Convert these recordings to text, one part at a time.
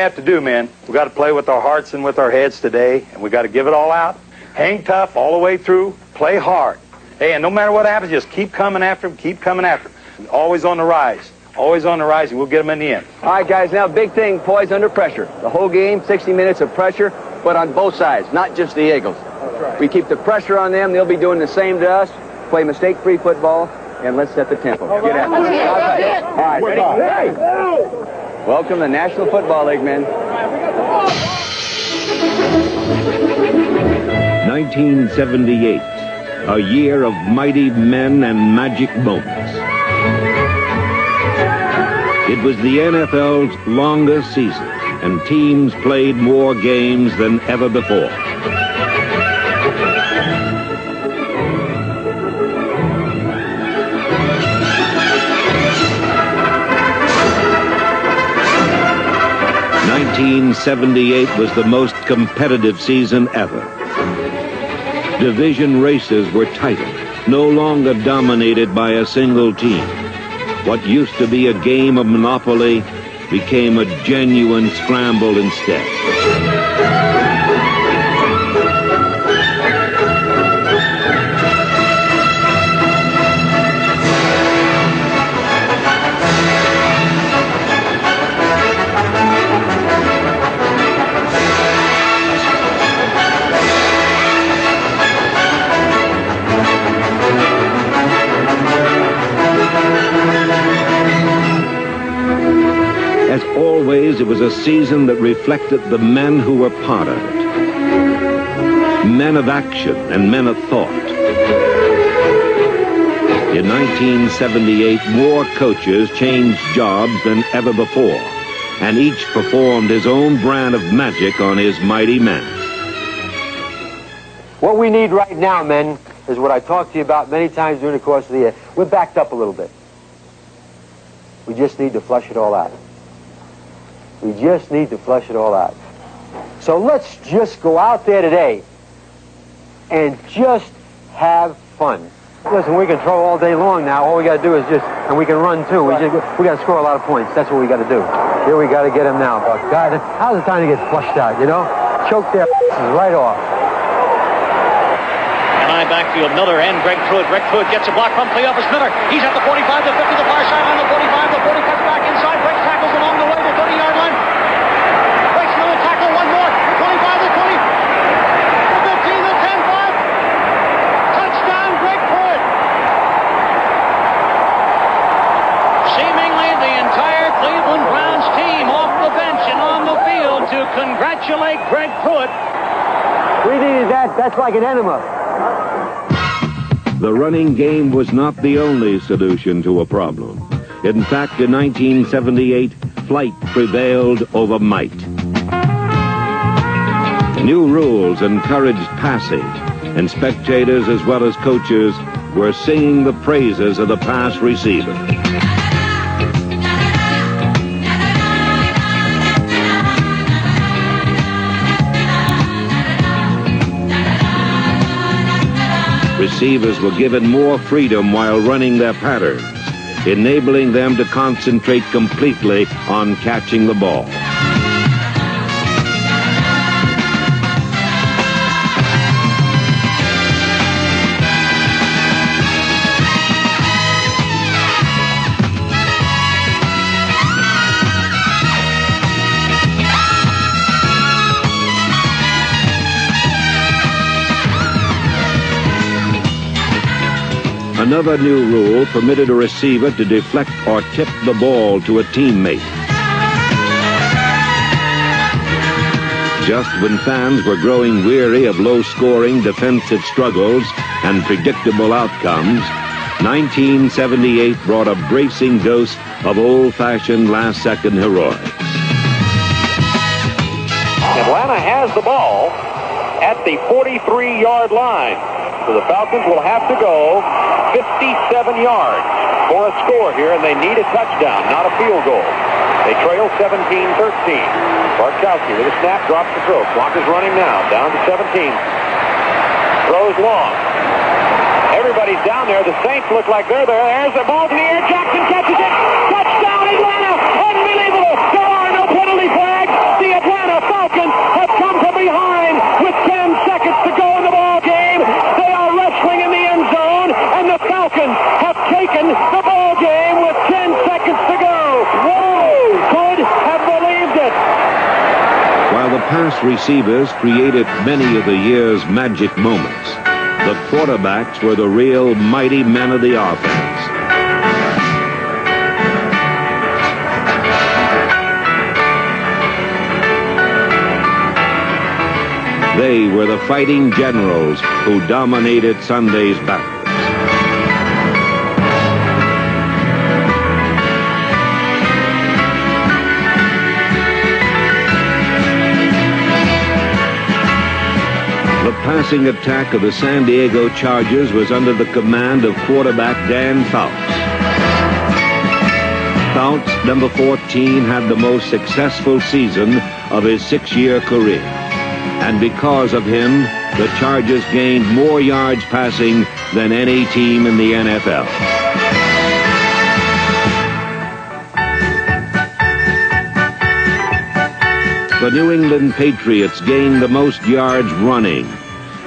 have to do, man. We got to play with our hearts and with our heads today, and we got to give it all out. Hang tough all the way through. Play hard. Hey, and no matter what happens, just keep coming after them. Keep coming after them. Always on the rise. Always on the rise, and we'll get them in the end. All right, guys, now big thing, poise under pressure. The whole game, 60 minutes of pressure, but on both sides, not just the Eagles. That's right. We keep the pressure on them. They'll be doing the same to us. Play mistake-free football, and let's set the tempo. Get out. All right, ready? Hey. Welcome to the National Football League, men. 1978, a year of mighty men and magic moments. It was the NFL's longest season, and teams played more games than ever before. '78 was the most competitive season ever. Division races were tighter, no longer dominated by a single team. What used to be a game of Monopoly became a genuine scramble instead. As always, it was a season that reflected the men who were part of it. Men of action and men of thought. In 1978, more coaches changed jobs than ever before, and each performed his own brand of magic on his mighty men. What we need right now, men, is what I talked to you about many times during the course of the year. We're backed up a little bit. We just need to flush it all out. We just need to flush it all out. So let's just go out there today and just have fun. Listen, we can throw all day long now. All we got to do is and we can run too. We got to score a lot of points. That's what we got to do. Here we got to get him now. But God, how's the time to get flushed out, you know? Choke their right off. And I backfield Miller and Greg Pruitt. Greg Pruitt gets a block from Cleophas Miller. He's at the 45, the 50, the far sideline, the 45, the 40 cuts back inside. Breaks tackles along the way, the 30-yard line. Breaks another tackle, one more. The 25, the 20, the 15, the 10-5. Touchdown, Greg Pruitt. Seemingly the entire Cleveland Browns team off the bench and on the field to congratulate Greg Pruitt. We needed that. That's like an enema. The running game was not the only solution to a problem. In fact, in 1978, flight prevailed over might. New rules encouraged passing, and spectators as well as coaches were singing the praises of the pass receiver. Receivers were given more freedom while running their patterns, enabling them to concentrate completely on catching the ball. Another new rule permitted a receiver to deflect or tip the ball to a teammate. Just when fans were growing weary of low-scoring defensive struggles and predictable outcomes, 1978 brought a bracing dose of old-fashioned last-second heroics. Atlanta has the ball at the 43-yard line. So the Falcons will have to go 57 yards for a score here, and they need a touchdown, not a field goal. They trail 17-13. Bartkowski with a snap, drops the throw. Clock is running now, down to 17. Throws long. Everybody's down there. The Saints look like they're there. There's the ball in the air. Jackson catches it. Touchdown, Atlanta! Unbelievable! There are no plays. penalty flag. The Atlanta Falcons have come from behind with 10 seconds to go in the ball game. They are wrestling in the end zone, and the Falcons have taken the ball game with 10 seconds to go. Whoa! Could have believed it. While the pass receivers created many of the year's magic moments, the quarterbacks were the real mighty men of the offense. They were the fighting generals who dominated Sunday's battles. The passing attack of the San Diego Chargers was under the command of quarterback Dan Fouts. Fouts, number 14, had the most successful season of his 6-year career. And because of him, the Chargers gained more yards passing than any team in the NFL. The New England Patriots gained the most yards running,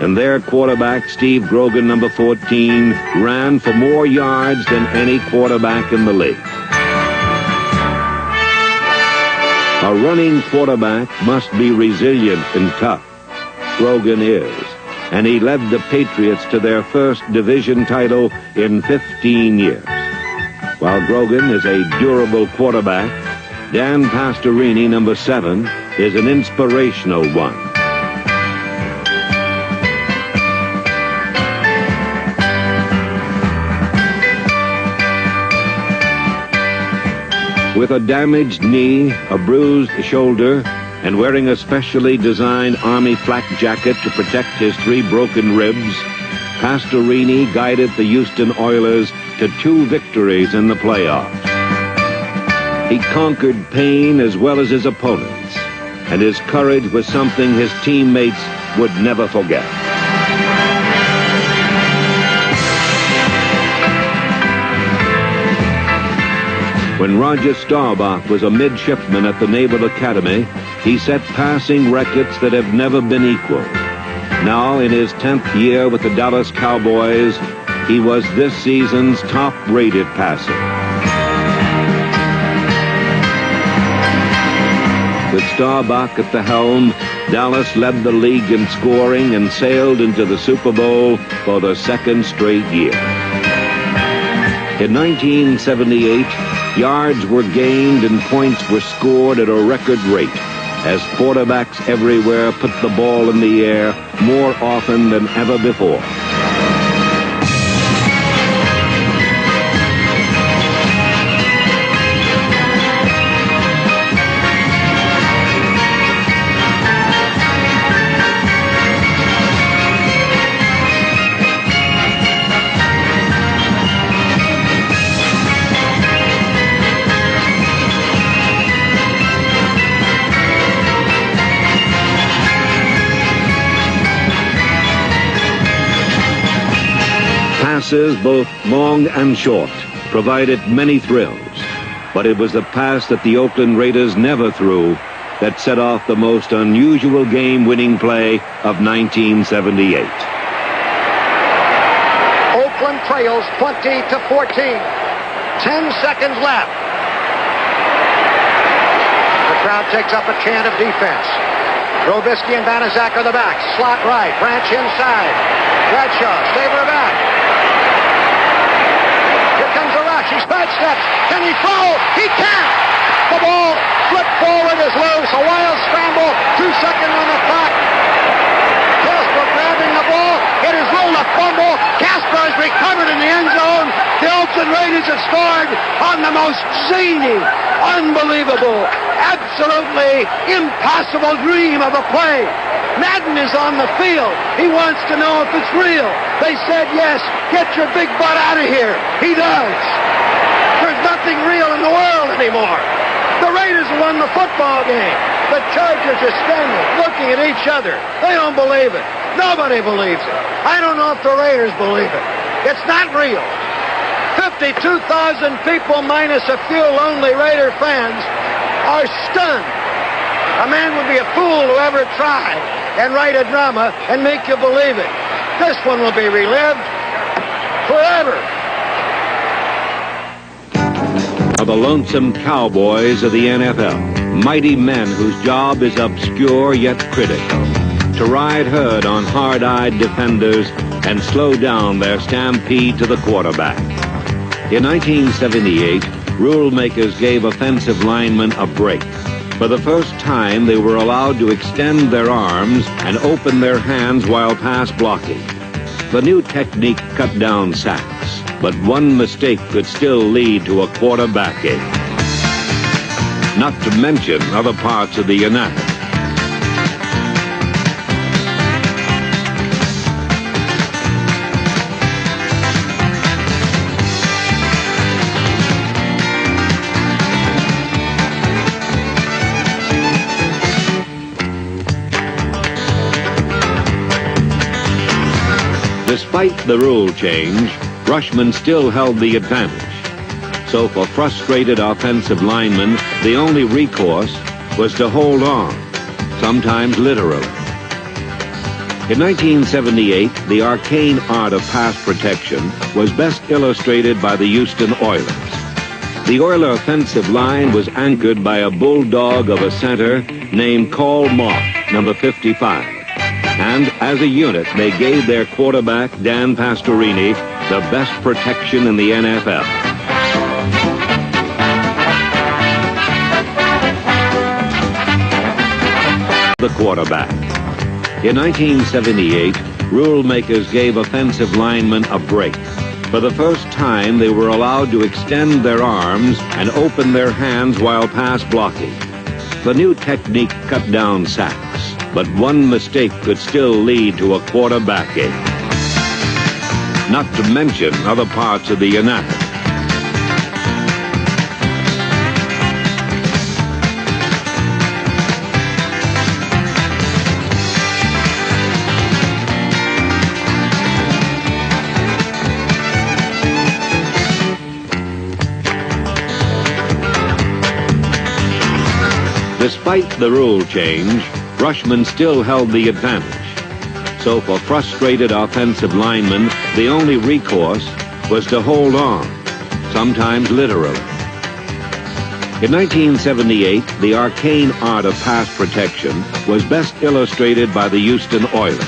and their quarterback, Steve Grogan, number 14, ran for more yards than any quarterback in the league. A running quarterback must be resilient and tough. Grogan is, and he led the Patriots to their first division title in 15 years. While Grogan is a durable quarterback, Dan Pastorini, number 7, is an inspirational one. With a damaged knee, a bruised shoulder, and wearing a specially designed Army flak jacket to protect his 3 broken ribs, Pastorini guided the Houston Oilers to 2 victories in the playoffs. He conquered pain as well as his opponents, and his courage was something his teammates would never forget. When Roger Staubach was a midshipman at the Naval Academy, he set passing records that have never been equaled. Now, in his 10th year with the Dallas Cowboys, he was this season's top-rated passer. With Staubach at the helm, Dallas led the league in scoring and sailed into the Super Bowl for the 2nd straight year. In 1978, yards were gained and points were scored at a record rate as quarterbacks everywhere put the ball in the air more often than ever before. Passes, both long and short, provided many thrills, but it was the pass that the Oakland Raiders never threw that set off the most unusual game-winning play of 1978. Oakland trails 20-14. 10 seconds left. The crowd takes up a chant of defense. Trubisky and Banaszak are the backs. Slot right, Branch inside. Bradshaw, Stabler back. He sidesteps. Can he throw? He can't. The ball flipped forward is loose. A wild scramble. 2 seconds on the clock. Casper grabbing the ball. It is ruled a fumble. Casper has recovered in the end zone. The Oakland Raiders have scored on the most zany, unbelievable, absolutely impossible dream of a play. Madden is on the field. He wants to know if it's real. They said yes. Get your big butt out of here. He does. There's nothing real in the world anymore. The Raiders won the football game. The Chargers are standing, looking at each other. They don't believe it. Nobody believes it. I don't know if the Raiders believe it. It's not real. 52,000 people minus a few lonely Raider fans are stunned A man would be a fool to ever try and write a drama and make you believe it. This one will be relived forever. Are the lonesome cowboys of the NFL, mighty men whose job is obscure yet critical, to ride herd on hard-eyed defenders and slow down their stampede to the quarterback. In 1978, rule makers gave offensive linemen a break. For the first time, they were allowed to extend their arms and open their hands while pass blocking. The new technique cut down sacks, but one mistake could still lead to a quarterbacking. Not to mention other parts of the anatomy. Despite the rule change, Rushman still held the advantage. So for frustrated offensive linemen, the only recourse was to hold on, sometimes literally. In 1978, the arcane art of pass protection was best illustrated by the Houston Oilers. The Oiler offensive line was anchored by a bulldog of a center named Karl Moth, number 55. And as a unit, they gave their quarterback, Dan Pastorini, the best protection in the NFL. The quarterback. In 1978, rule makers gave offensive linemen a break. For the first time, they were allowed to extend their arms and open their hands while pass blocking. The new technique cut down sacks. But one mistake could still lead to a quarterbacking. Not to mention other parts of the anatomy. Despite the rule change, Rushman still held the advantage. So for frustrated offensive linemen, the only recourse was to hold on, sometimes literally. In 1978, the arcane art of pass protection was best illustrated by the Houston Oilers.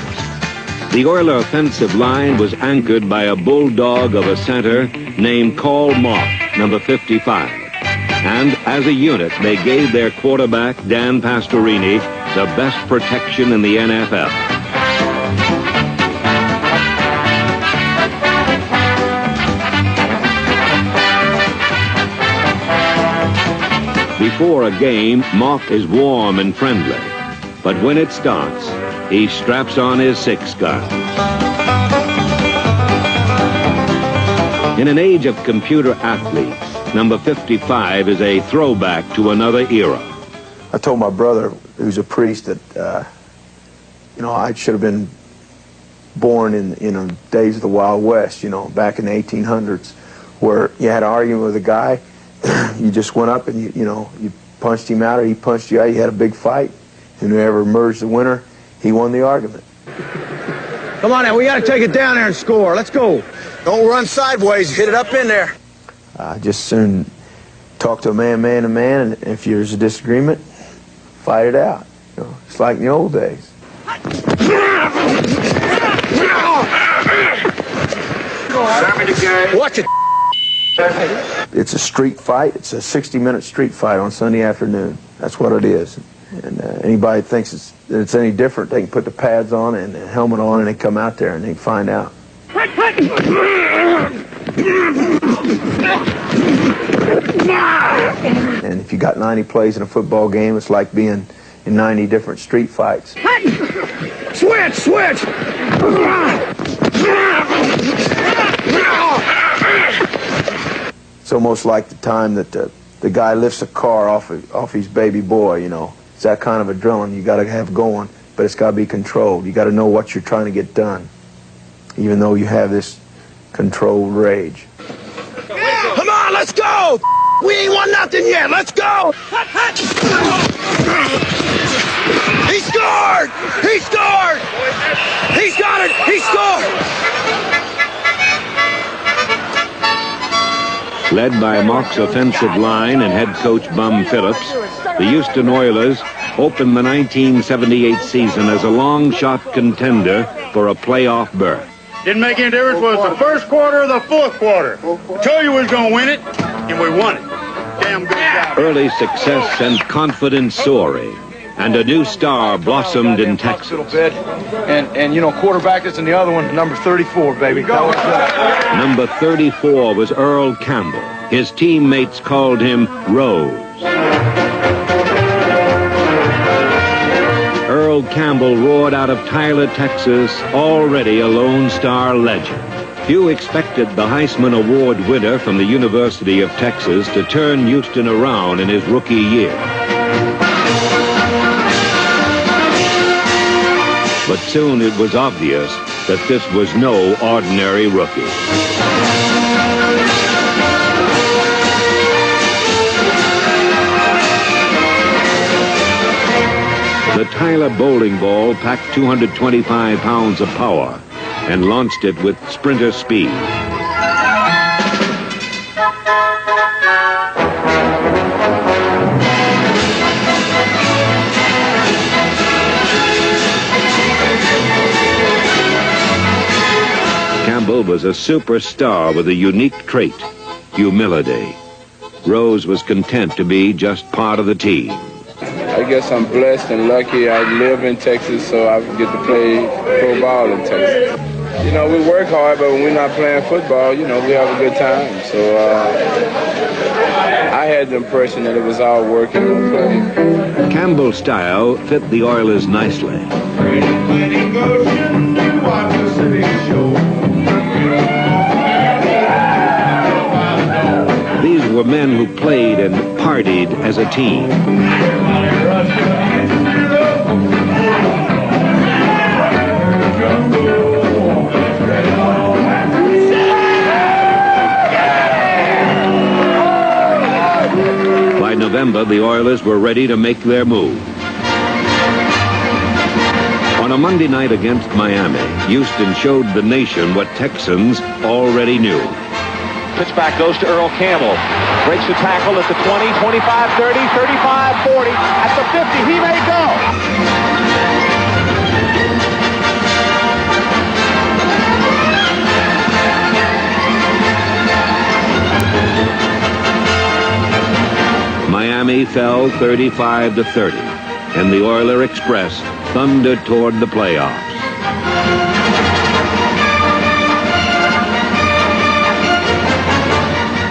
The Oiler offensive line was anchored by a bulldog of a center named Karl Moth, number 55. And as a unit, they gave their quarterback, Dan Pastorini, the best protection in the NFL. Before a game, Moth is warm and friendly. But when it starts, he straps on his 6 gun. In an age of computer athletes, number 55 is a throwback to another era. I told my brother, who's a priest, that, I should have been born in the days of the Wild West, back in the 1800s, where you had an argument with a guy, you just went up and, you punched him out or he punched you out, you had a big fight, and whoever emerged the winner, he won the argument. Come on now, we got to take it down there and score. Let's go. Don't run sideways, hit it up in there. Just soon talk to a man to man, and if there's a disagreement, fight it out. It's like in the old days. Watch it. It's a street fight. It's a 60-minute street fight on Sunday afternoon. That's what it is. And anybody thinks it's any different, they can put the pads on and the helmet on, and they come out there and they can find out. And if you got 90 plays in a football game, it's like being in 90 different street fights. Switch, switch. It's almost like the time that the guy lifts a car off his baby boy, It's that kind of adrenaline you got to have going, but it's got to be controlled. You got to know what you're trying to get done, even though you have this controlled rage. Come on, let's go! We ain't won nothing yet. Let's go! He scored! He scored! He's got it! He scored! Led by Mock's offensive line and head coach Bum Phillips, the Houston Oilers opened the 1978 season as a long-shot contender for a playoff berth. Didn't make any difference whether it was the first quarter or the fourth quarter. I told you we was going to win it, and we won it. Damn good job. Early success and confidence soaring, and a new star blossomed in Texas. A little bit. And you know, quarterback is in the other one, number 34, baby. Number 34 was Earl Campbell. His teammates called him Rose. Earl Campbell roared out of Tyler, Texas, already a Lone Star legend. Few expected the Heisman Award winner from the University of Texas to turn Houston around in his rookie year. But soon it was obvious that this was no ordinary rookie. The Tyler bowling ball packed 225 pounds of power and launched it with sprinter speed. Campbell was a superstar with a unique trait, humility. Rose was content to be just part of the team. I guess I'm blessed and lucky. I live in Texas, so I get to play pro ball in Texas. You know, we work hard, but when we're not playing football, you know, we have a good time. So I had the impression that it was all working and play. Campbell's style fit the Oilers nicely. These were men who played and partied as a team. By November, the Oilers were ready to make their move. On a Monday night against Miami, Houston showed the nation what Texans already knew. Pitch back goes to Earl Campbell. Breaks the tackle at the 20, 25, 30, 35, 40. At the 50, he may go. Miami fell 35-30, and the Oiler Express thundered toward the playoffs.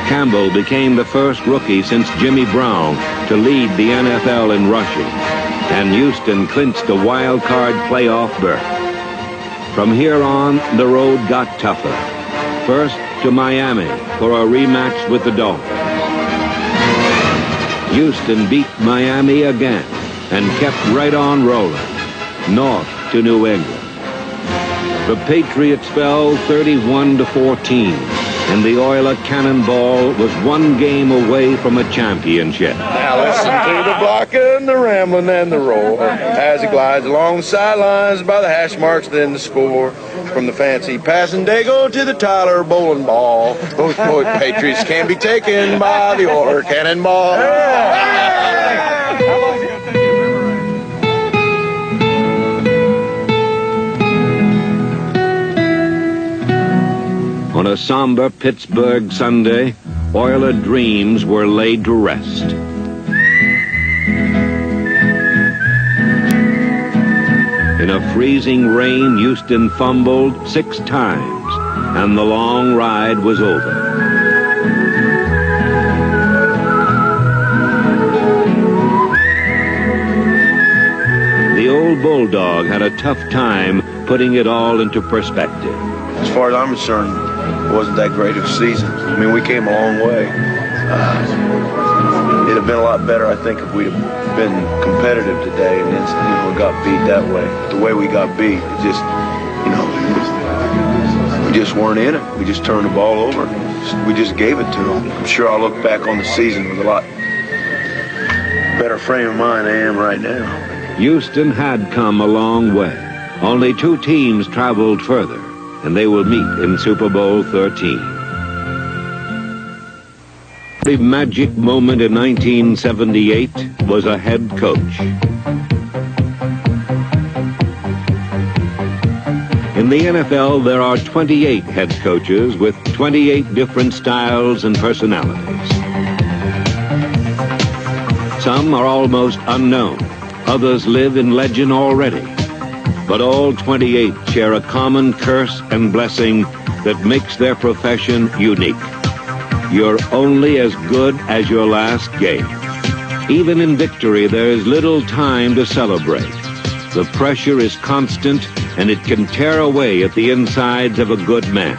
Campbell became the first rookie since Jimmy Brown to lead the NFL in rushing, and Houston clinched a wild card playoff berth. From here on, the road got tougher. First to Miami for a rematch with the Dolphins. Houston beat Miami again and kept right on rolling, north to New England. The Patriots fell 31-14, and the Oiler Cannonball was one game away from a championship. Now listen to the blocking, the rambling, and the roll as it glides along the sidelines by the hash marks, then the score. From the fancy Passandago to the Tyler bowling ball, those Patriots can be taken by the Oiler Cannonball. On a somber Pittsburgh Sunday, Oiler dreams were laid to rest. In a freezing rain, Houston fumbled 6 times, and the long ride was over. The old Bulldog had a tough time putting it all into perspective. As far as I'm concerned, it wasn't that great of a season. I mean, we came a long way. It'd have been a lot better, I think, if we'd have been competitive today and then, got beat that way. The way we got beat, it just, we just weren't in it. We just turned the ball over. We just gave it to them. I'm sure I'll look back on the season with a lot better frame of mind than I am right now. Houston had come a long way. Only 2 teams traveled further, and they will meet in Super Bowl 13. The magic moment in 1978 was a head coach. In the NFL, there are 28 head coaches with 28 different styles and personalities. Some are almost unknown. Others live in legend already. But all 28 share a common curse and blessing that makes their profession unique. You're only as good as your last game. Even in victory, there is little time to celebrate. The pressure is constant, and it can tear away at the insides of a good man,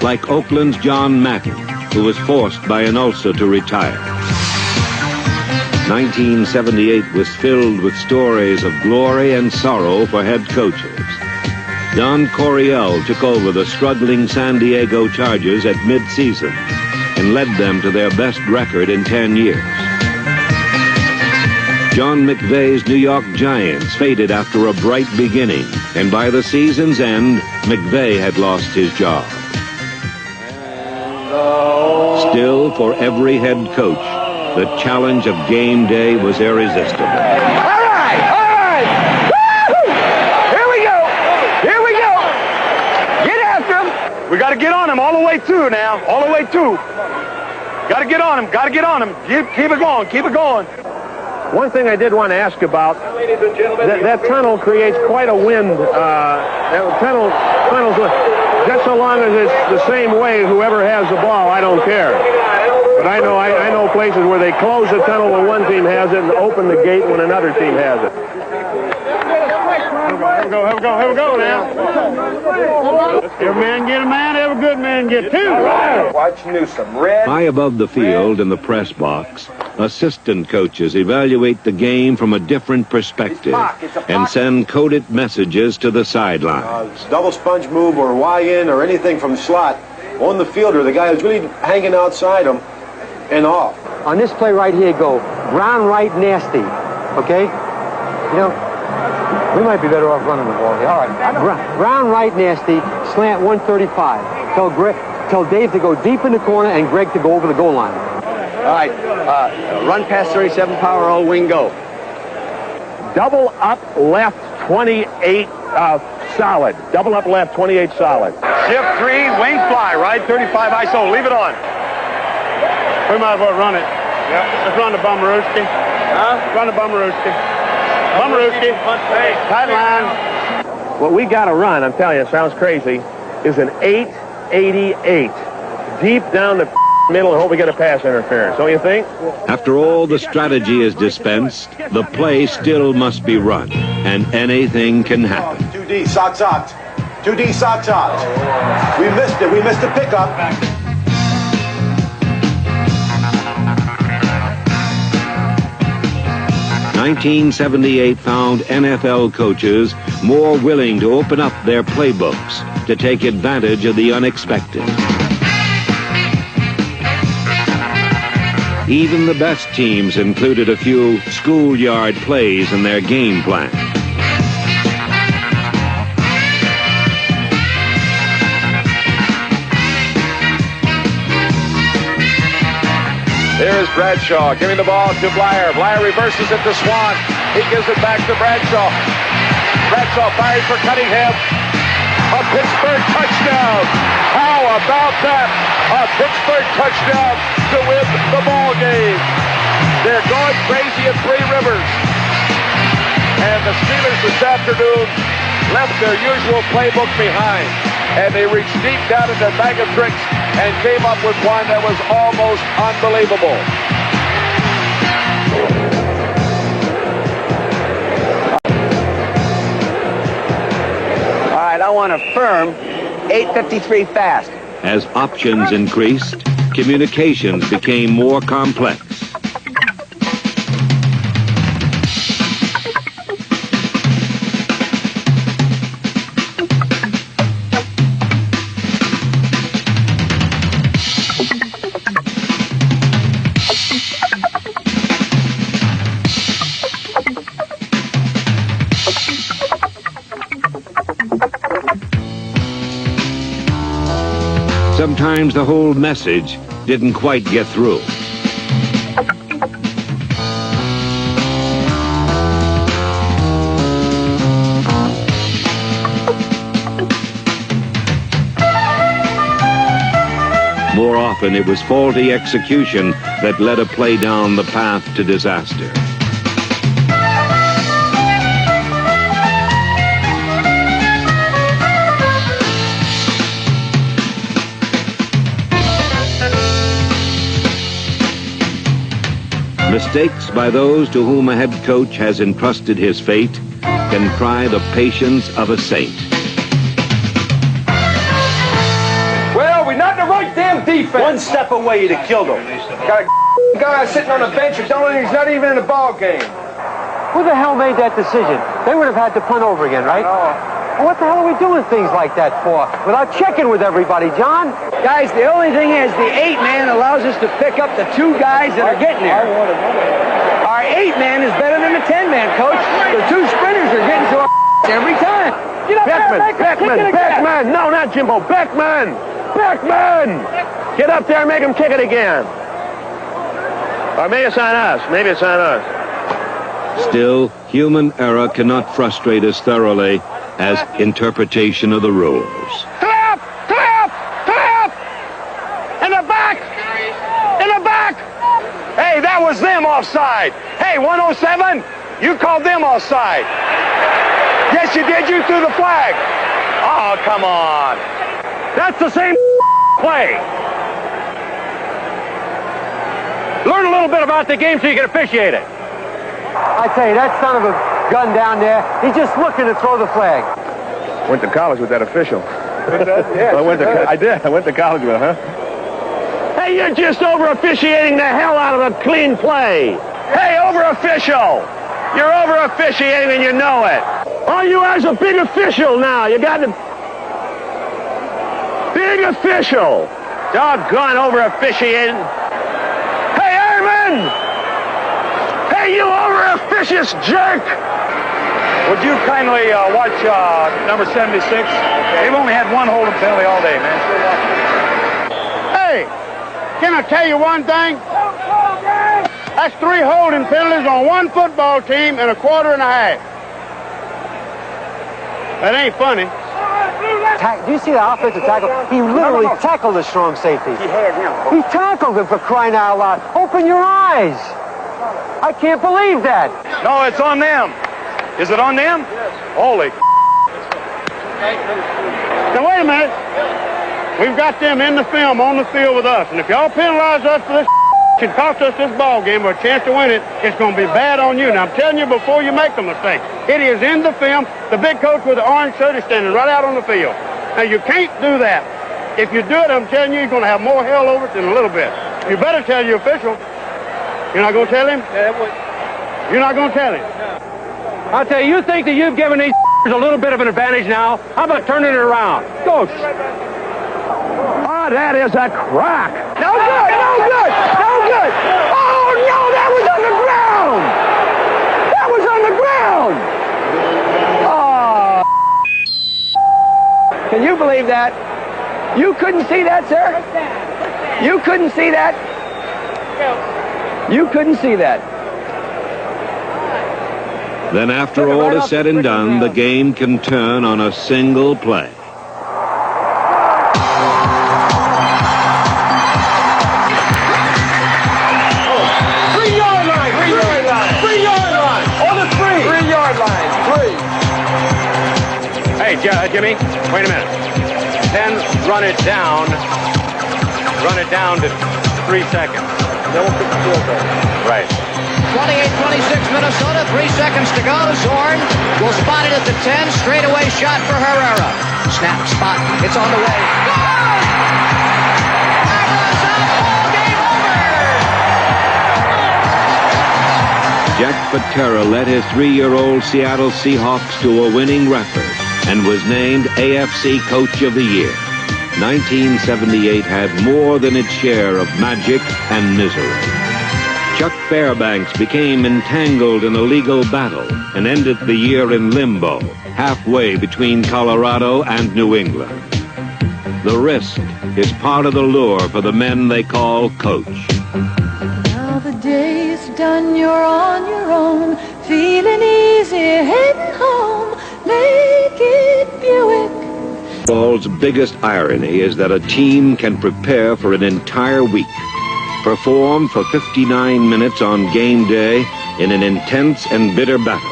like Oakland's John Madden, who was forced by an ulcer to retire. 1978 was filled with stories of glory and sorrow for head coaches. Don Coryell took over the struggling San Diego Chargers at mid-season and led them to their best record in 10 years. John McVay's New York Giants faded after a bright beginning, and by the season's end, McVay had lost his job. Still, for every head coach, the challenge of game day was irresistible. All right! Woo-hoo! Here we go! Here we go! Get after him! We got to get on him all the way through now. All the way through. Got to get on him. Got to get on him. Keep it going. Keep it going. One thing I did want to ask about, that tunnel creates quite a wind. Tunnels, just so long as it's the same way, whoever has the ball, I don't care. But I know places where they close the tunnel when one team has it and open the gate when another team has it. Here we go now. Every man get a man, every good man get 2. Watch Newsom. Red. High above the field in the press box, assistant coaches evaluate the game from a different perspective and send coded messages to the sideline. Double sponge move or Y-in or anything from slot on the fielder, the guy who's really hanging outside him and off. On this play right here, go Brown right nasty, okay? You know, we might be better off running the ball here. All right. Brown right nasty, slant 135. Tell Dave to go deep in the corner and Greg to go over the goal line. All right, run past 37, power O, wing go. Double up left 28 solid. Double up left 28 solid. Shift 3, wing fly, right 35 ISO. Leave it on. We might as well run it. Yep. Let's run the Bummerooski. Huh? Run the Bummerooski. Bummerooski. Tight line. What we got to run, I'm telling you, it sounds crazy, is an 888. Deep down the middle and hope we get a pass interference. Don't you think? After all the strategy is dispensed, the play still must be run, and anything can happen. 2D, socks out. 2D, socks out. We missed it. We missed the pickup. 1978 found NFL coaches more willing to open up their playbooks to take advantage of the unexpected. Even the best teams included a few schoolyard plays in their game plan. Here's Bradshaw giving the ball to Blyer. Blyer reverses it to Swan. He gives it back to Bradshaw. Bradshaw fires for Cunningham. A Pittsburgh touchdown. How about that? A Pittsburgh touchdown to win the ball game. They're going crazy at Three Rivers. And the Steelers this afternoon left their usual playbook behind. And they reached deep down in their bag of tricks and came up with one that was almost unbelievable. All right, I want a firm 853 fast. As options increased, communications became more complex. Sometimes the whole message didn't quite get through. More often, it was faulty execution that led a play down the path to disaster. Mistakes by those to whom a head coach has entrusted his fate can try the patience of a saint. Well, we're not the right damn defense. One step away, you'd have killed him. Got a guy sitting on the bench and telling him he's not even in the ball game. Who the hell made that decision? They would have had to punt over again, right? Well, what the hell are we doing things like that for? Without checking with everybody, John? Guys, the only thing is the 8-man allows us to pick up the 2 guys that are getting there. Our 8-man is better than the 10-man, Coach. The 2 sprinters are getting to our every time. Beckman! No, not Jimbo. Beckman! Get up there and make him kick it again. Or maybe it's on us. Still, human error cannot frustrate as thoroughly as interpretation of the rules. Clip! In the back! Hey, that was them offside. Hey, 107, you called them offside. Yes, you did. You threw the flag. Oh, come on. That's the same play. Learn a little bit about the game so you can officiate it. I tell you, that son of a gun down there, he's just looking to throw the flag. Went to college with that official. Yeah, I went to college with him, huh? Hey, you're just over-officiating the hell out of a clean play. Hey, over-official! You're over-officiating and you know it. All you are is a big official now. You got to... Big official. Doggone over-officiating. Hey, Airman! Hey, you over-officious jerk! Would you kindly watch number 76? They've only had one holding penalty all day, man. Hey, can I tell you one thing? That's 3 holding penalties on one football team in a quarter and a half. That ain't funny. Do you see the offensive tackle? He literally tackled the strong safety. He tackled him, for crying out loud. Open your eyes. I can't believe that. No, it's on them. Is it on them? Yes. Holy. Now, wait a minute. We've got them in the film on the field with us. And if y'all penalize us for this and cost us this ball game or a chance to win it, it's going to be bad on you. Now, I'm telling you before you make the mistake. It is in the film. The big coach with the orange shirt is standing right out on the field. Now, you can't do that. If you do it, I'm telling you, you're going to have more hell over it in a little bit. You better tell your official. You're not going to tell him? You're not going to tell him? I'll tell you, you think that you've given these a little bit of an advantage now? How about turning it around? Go. Oh, that is a crock. No good! Oh, no, that was on the ground. Oh. Can you believe that? You couldn't see that, sir? You couldn't see that? You couldn't see that. Then after all is said and done, the game can turn on a single play. Hey, Jimmy, wait a minute. Then run it down to 3 seconds. Then we'll kick the field goal. Right. 28-26 Minnesota, 3 seconds to go. Zorn will spot it at the 10. Straightaway shot for Herrera. Snap, spot, it's on the way. Goal! Jack Patera led his 3-year-old Seattle Seahawks to a winning record and was named AFC Coach of the Year. 1978 had more than its share of magic and misery. Chuck Fairbanks became entangled in a legal battle and ended the year in limbo, halfway between Colorado and New England. The risk is part of the lure for the men they call coach. Now the day is done, you're on your own, feeling easy, heading home, make it Buick. Football's biggest irony is that a team can prepare for an entire week, perform for 59 minutes on game day in an intense and bitter battle,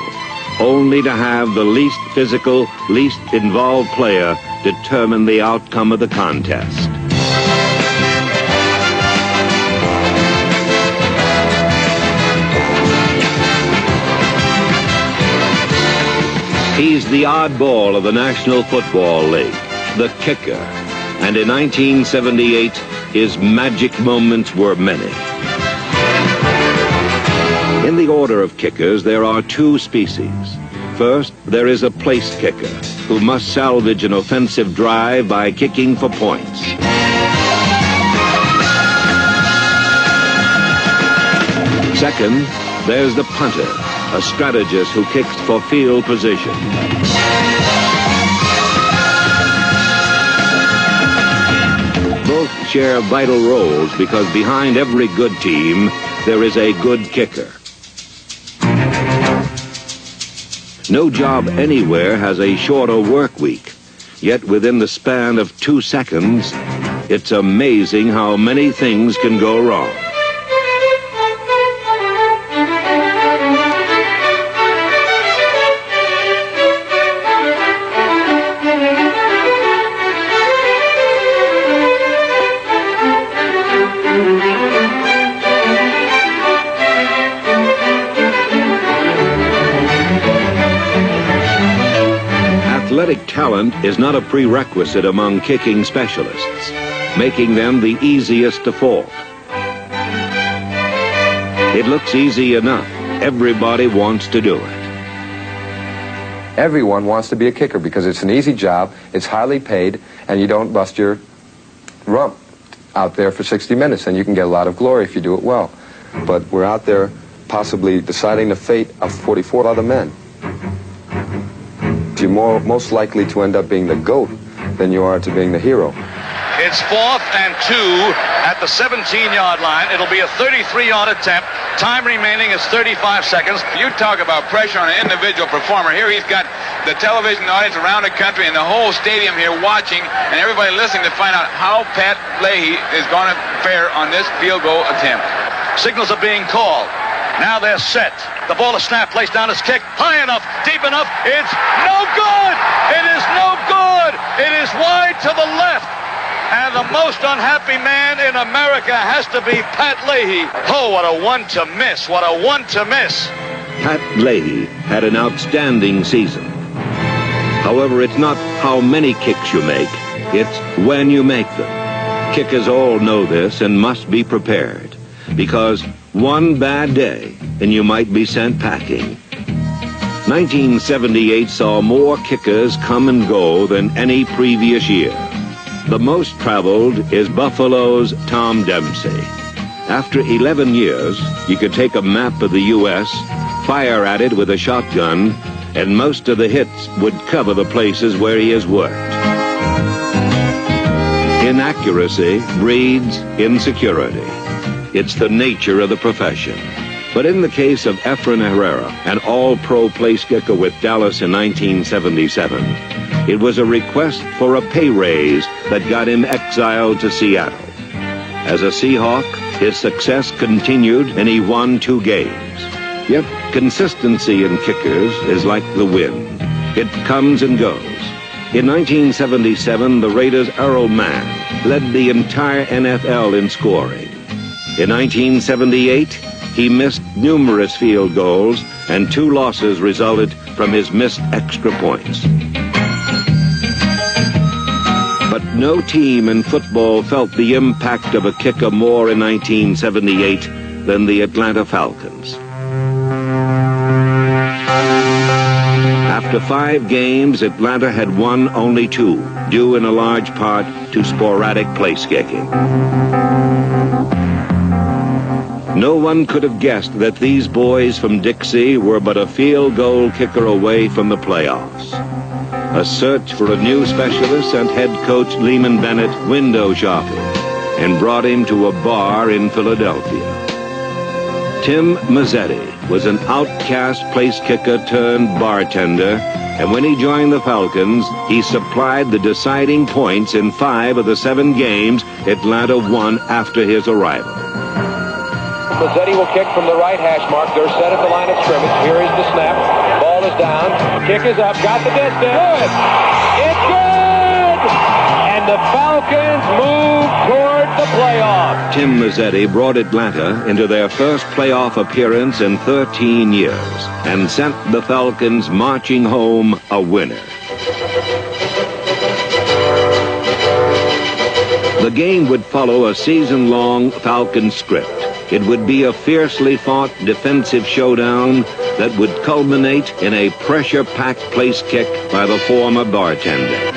only to have the least physical, least involved player determine the outcome of the contest. He's the oddball of the National Football League, the kicker. And in 1978, his magic moments were many. In the order of kickers, there are two species. First, there is a place kicker, who must salvage an offensive drive by kicking for points. Second, there's the punter, a strategist who kicks for field position. Both share vital roles because behind every good team, there is a good kicker. No job anywhere has a shorter work week, yet within the span of 2 seconds, it's amazing how many things can go wrong. Athletic talent is not a prerequisite among kicking specialists, making them the easiest to fault. It looks easy enough. Everybody wants to do it. Everyone wants to be a kicker because it's an easy job, it's highly paid, and you don't bust your rump out there for 60 minutes, and you can get a lot of glory if you do it well. But we're out there possibly deciding the fate of 44 other men. You're most likely to end up being the GOAT than you are to being the hero. It's 4th and 2 at the 17-yard line. It'll be a 33-yard attempt. Time remaining is 35 seconds. You talk about pressure on an individual performer. Here he's got the television audience around the country and the whole stadium here watching and everybody listening to find out how Pat Leahy is going to fare on this field goal attempt. Signals are being called. Now they're set. The ball is snapped, placed down, is kicked high enough, deep enough. It's no good. It is no good. It is wide to the left. And the most unhappy man in America has to be Pat Leahy. Oh, what a one to miss. What a one to miss. Pat Leahy had an outstanding season. However, it's not how many kicks you make, it's when you make them. Kickers all know this and must be prepared, because one bad day and you might be sent packing. 1978 saw more kickers come and go than any previous year. The most traveled is Buffalo's Tom Dempsey. After 11 years, you could take a map of the U.S., fire at it with a shotgun, and most of the hits would cover the places where he has worked. Inaccuracy breeds insecurity. It's the nature of the profession. But in the case of Efren Herrera, an all-pro place kicker with Dallas in 1977, it was a request for a pay raise that got him exiled to Seattle. As a Seahawk, his success continued and he won 2 games. Yet consistency in kickers is like the wind. It comes and goes. In 1977, the Raiders' Earl Mann led the entire NFL in scoring. In 1978, he missed numerous field goals, and 2 losses resulted from his missed extra points. But no team in football felt the impact of a kicker more in 1978 than the Atlanta Falcons. After 5 games, Atlanta had won only 2, due in a large part to sporadic place kicking. No one could have guessed that these boys from Dixie were but a field goal kicker away from the playoffs. A search for a new specialist sent head coach Lehman Bennett window shopping and brought him to a bar in Philadelphia. Tim Mazzetti was an outcast place kicker turned bartender, and when he joined the Falcons, he supplied the deciding points in 5 of the 7 games Atlanta won after his arrival. Mazzetti will kick from the right hash mark. They're set at the line of scrimmage. Here is the snap. Ball is down. Kick is up. Got the distance. Good. It's good! And the Falcons move toward the playoff. Tim Mazzetti brought Atlanta into their first playoff appearance in 13 years and sent the Falcons marching home a winner. The game would follow a season-long Falcon script. It would be a fiercely fought defensive showdown that would culminate in a pressure-packed place kick by the former bartender.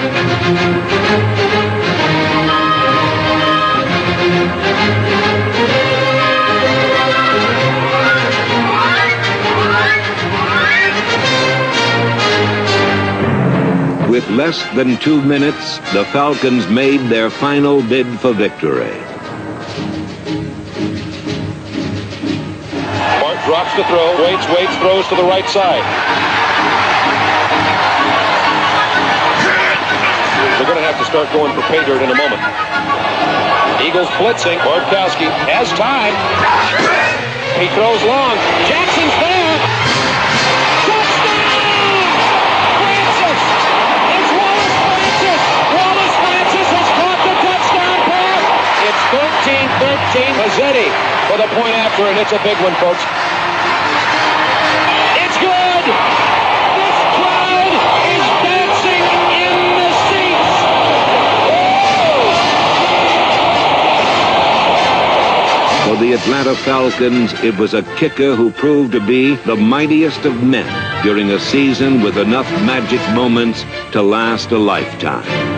With less than 2 minutes, the Falcons made their final bid for victory. Bart drops to throw, waits, throws to the right side. They're going to have to start going for pay dirt in a moment. Eagles blitzing. Bartkowski has time. He throws long. Jackson's there. It's 13-13. Mazzetti for the point after, and it's a big one, folks. It's good! This crowd is dancing in the seats! For the Atlanta Falcons, it was a kicker who proved to be the mightiest of men during a season with enough magic moments to last a lifetime.